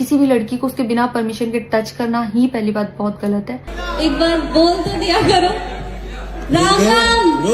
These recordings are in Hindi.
किसी भी लड़की को उसके बिना परमिशन के टच करना ही पहली बात बहुत गलत है। एक बार बोल तो दिया करो राम राम।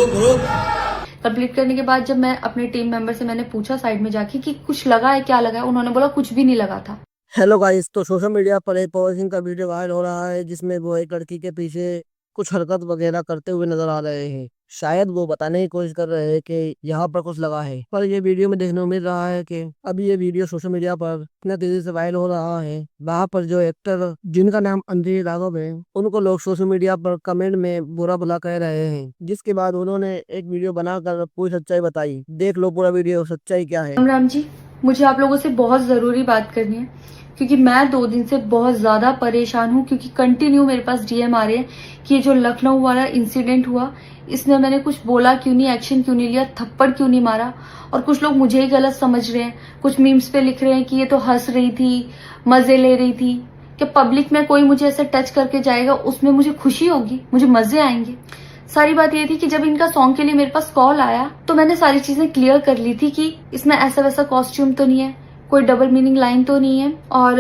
कंप्लीट करने के बाद जब मैं अपने टीम मेंबर से मैंने पूछा साइड में जाके कि कुछ लगा है क्या लगा है, उन्होंने बोला कुछ भी नहीं लगा था। हेलो गाइस, तो सोशल मीडिया पर एक पवन सिंह का वीडियो वायरल हो रहा है जिसमें वो एक लड़की के पीछे कुछ हरकत वगैरह करते हुए नजर आ रहे हैं। शायद वो बताने की कोशिश कर रहे हैं कि यहाँ पर कुछ लगा है, पर ये वीडियो में देखने को मिल रहा है कि अभी ये वीडियो सोशल मीडिया पर इतना तेजी से वायरल हो रहा है। वहाँ पर जो एक्टर जिनका नाम अंजलि राघव है, उनको लोग सोशल मीडिया पर कमेंट में बुरा भला कह रहे हैं, जिसके बाद उन्होंने एक वीडियो बनाकर पूरी सच्चाई बताई। देख लो पूरा वीडियो, सच्चाई क्या है। राम जी, मुझे आप लोगों से बहुत जरूरी बात करनी है क्योंकि मैं 2 दिन से बहुत ज्यादा परेशान हूँ, क्योंकि कंटिन्यू मेरे पास डीएम आ रहे हैं कि ये जो लखनऊ वाला इंसिडेंट हुआ, इसमें मैंने कुछ बोला क्यों नहीं, एक्शन क्यों नहीं लिया, थप्पड़ क्यों नहीं मारा। और कुछ लोग मुझे ही गलत समझ रहे हैं, कुछ मीम्स पे लिख रहे हैं कि ये तो हंस रही थी, मजे ले रही थी। कि पब्लिक में कोई मुझे ऐसे टच करके जाएगा उसमें मुझे खुशी होगी, मुझे मजे आएंगे। सारी बात ये थी कि जब इनका सॉन्ग के लिए मेरे पास कॉल आया तो मैंने सारी चीजें क्लियर कर ली थी कि इसमें ऐसा वैसा कॉस्ट्यूम तो नहीं है, कोई डबल मीनिंग लाइन तो नहीं है, और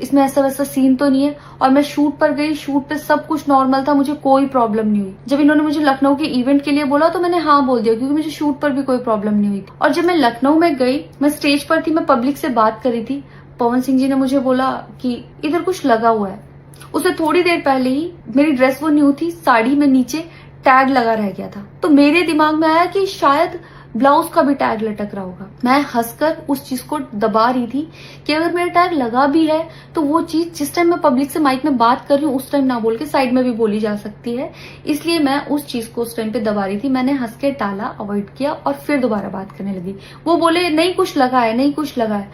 इसमें ऐसा वैसा सीन तो नहीं है। और मैं शूट पर गई, शूट पे सब कुछ नॉर्मल था, मुझे कोई प्रॉब्लम नहीं हुई। जब इन्होंने मुझे लखनऊ के इवेंट के लिए बोला तो मैंने हाँ बोल दिया, क्योंकि मुझे शूट पर भी कोई प्रॉब्लम नहीं हुई। और जब मैं लखनऊ में गई, मैं स्टेज पर थी, मैं पब्लिक से बात करी थी, पवन सिंह जी ने मुझे बोला कि इधर कुछ लगा हुआ है। उससे थोड़ी देर पहले ही मेरी ड्रेस वो न्यू थी, साड़ी में नीचे टैग लगा रह गया था, तो मेरे दिमाग में आया कि शायद ब्लाउज का भी टैग लटक रहा होगा। मैं हंसकर उस चीज को दबा रही थी कि अगर मेरा टैग लगा भी है तो वो चीज जिस टाइम मैं पब्लिक से माइक में बात कर रही हूँ उस टाइम ना बोल के साइड में भी बोली जा सकती है, इसलिए मैं उस चीज को उस टाइम पे दबा रही थी। मैंने हंस के टाला, अवॉइड किया और फिर दोबारा बात करने लगी। वो बोले नहीं कुछ लगा है, नहीं कुछ लगा है,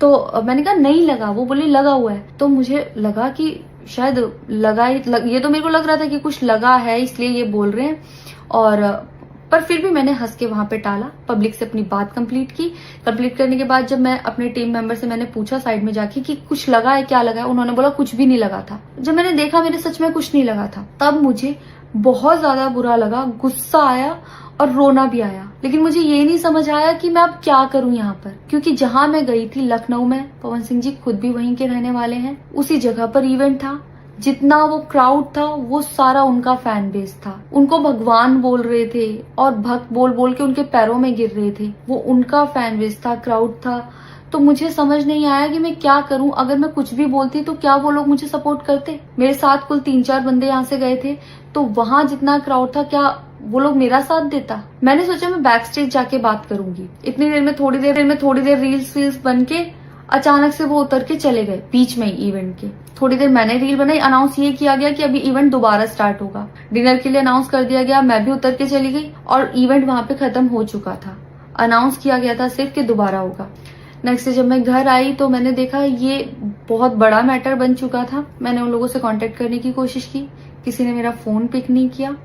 तो मैंने कहा नहीं लगा। वो बोले लगा हुआ है, तो मुझे लगा कि शायद लगा ही ये तो मेरे को लग रहा था कि कुछ लगा है, इसलिए ये बोल रहे हैं। और पर फिर भी मैंने हंस के वहां पे टाला, पब्लिक से अपनी बात कंप्लीट की। कंप्लीट करने के बाद जब मैं अपने टीम मेंबर से मैंने पूछा साइड में जाके कि कुछ लगा है क्या लगा है, उन्होंने बोला कुछ भी नहीं लगा था। जब मैंने देखा मेरे सच में कुछ नहीं लगा था, तब मुझे बहुत ज्यादा बुरा लगा, गुस्सा आया और रोना भी आया। लेकिन मुझे ये नहीं समझ आया कि मैं अब क्या करूं यहाँ पर, क्योंकि जहां मैं गई थी लखनऊ में, पवन सिंह जी खुद भी वहीं के रहने वाले हैं, उसी जगह पर इवेंट था। जितना वो क्राउड था वो सारा उनका फैन बेस था, उनको भगवान बोल रहे थे और भक्त बोल बोल के उनके पैरों में गिर रहे थे। वो उनका फैन बेस था, क्राउड था। तो मुझे समझ नहीं आया कि मैं क्या करूं। अगर मैं कुछ भी बोलती तो क्या वो लोग मुझे सपोर्ट करते? मेरे साथ कुल 3-4 बंदे यहाँ से गए थे, तो वहां जितना क्राउड था, क्या वो लोग मेरा साथ देता? मैंने सोचा मैं बैक स्टेज जाके बात करूंगी। इतनी देर में थोड़ी देर रील्स बन के अचानक से वो उतर के चले गए बीच में ही इवेंट के। थोड़ी देर मैंने रील बनाई, अनाउंस ये किया गया कि अभी इवेंट दोबारा स्टार्ट होगा। डिनर के लिए अनाउंस कर दिया गया, मैं भी उतर के चली गई और इवेंट वहां पे खत्म हो चुका था। अनाउंस किया गया था सिर्फ कि दोबारा होगा। नेक्स्ट डे जब मैं घर आई तो मैंने देखा ये बहुत बड़ा मैटर बन चुका था। मैंने उन लोगों से कांटेक्ट करने की कोशिश की, किसी ने मेरा फोन पिक नहीं किया,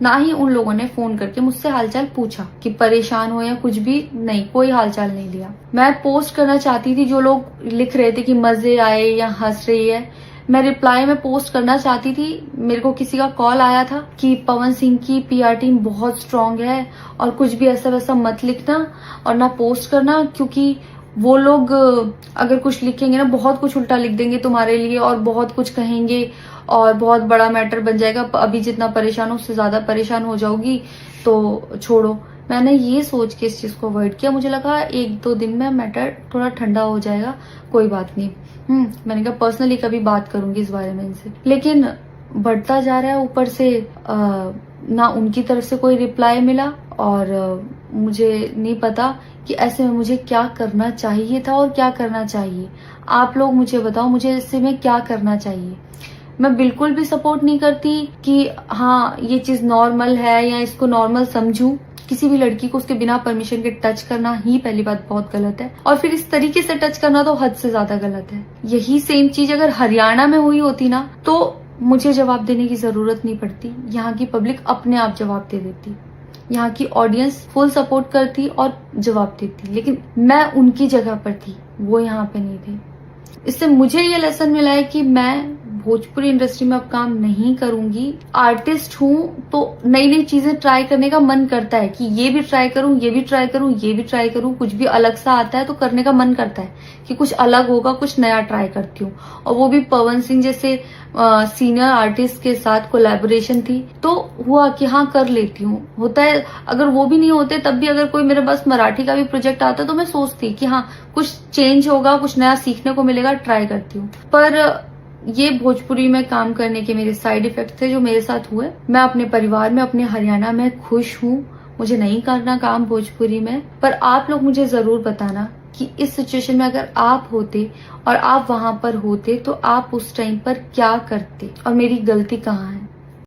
ना ही उन लोगों ने फोन करके मुझसे हालचाल पूछा कि परेशान हो या कुछ भी, नहीं, कोई हालचाल नहीं लिया। मैं पोस्ट करना चाहती थी, जो लोग लिख रहे थे कि मजे आए या हंस रही है, मैं रिप्लाई में पोस्ट करना चाहती थी। मेरे को किसी का कॉल आया था कि पवन सिंह की पीआर टीम बहुत स्ट्रांग है और कुछ भी ऐसा वैसा मत लिखना और ना पोस्ट करना, क्योंकि वो लोग अगर कुछ लिखेंगे ना बहुत कुछ उल्टा लिख देंगे तुम्हारे लिए और बहुत कुछ कहेंगे और बहुत बड़ा मैटर बन जाएगा। अभी जितना परेशान हो उससे ज्यादा परेशान हो जाओगी, तो छोड़ो। मैंने ये सोच के इस चीज को अवॉइड किया। मुझे लगा 1-2 दिन में मैटर थोड़ा ठंडा हो जाएगा, कोई बात नहीं। मैंने कहा पर्सनली कभी बात करूंगी इस बारे में इनसे, लेकिन बढ़ता जा रहा है। ऊपर से ना उनकी तरफ से कोई रिप्लाई मिला और मुझे नहीं पता कि ऐसे में मुझे क्या करना चाहिए था और क्या करना चाहिए। आप लोग मुझे बताओ, मुझे ऐसे में क्या करना चाहिए। मैं बिल्कुल भी सपोर्ट नहीं करती कि हाँ ये चीज नॉर्मल है या इसको नॉर्मल समझूं। किसी भी लड़की को उसके बिना परमिशन के टच करना ही पहली बात बहुत गलत है, और फिर इस तरीके से टच करना तो हद से ज्यादा गलत है। यही सेम चीज अगर हरियाणा में हुई होती ना तो मुझे जवाब देने की जरूरत नहीं पड़ती, यहाँ की पब्लिक अपने आप जवाब दे देती, यहाँ की ऑडियंस फुल सपोर्ट करती और जवाब देती। लेकिन मैं उनकी जगह पर थी, वो यहाँ पे नहीं थे। इससे मुझे ये लेसन मिला है कि मैं भोजपुरी इंडस्ट्री में अब काम नहीं करूंगी। आर्टिस्ट हूँ तो नई नई चीजें ट्राई करने का मन करता है कि ये भी ट्राई करूं, ये भी ट्राई करूं, ये भी ट्राई करूं। कुछ भी अलग सा आता है तो करने का मन करता है कि कुछ अलग होगा, कुछ नया ट्राई करती हूँ। और वो भी पवन सिंह जैसे सीनियर आर्टिस्ट के साथ कोलैबोरेशन थी तो हुआ कि हाँ कर लेती हूँ। होता है अगर वो भी नहीं होते तब भी अगर कोई मेरे पास मराठी का भी प्रोजेक्ट आता तो मैं सोचती कि हाँ कुछ चेंज होगा, कुछ नया सीखने को मिलेगा, ट्राई करती हूँ। पर ये भोजपुरी में काम करने के मेरे साइड इफेक्ट थे जो मेरे साथ हुए। मैं अपने परिवार में, अपने हरियाणा में खुश हूँ। मुझे नहीं करना काम भोजपुरी में। पर आप लोग मुझे जरूर बताना कि इस सिचुएशन में अगर आप होते और आप वहां पर होते तो आप उस टाइम पर क्या करते और मेरी गलती कहाँ है।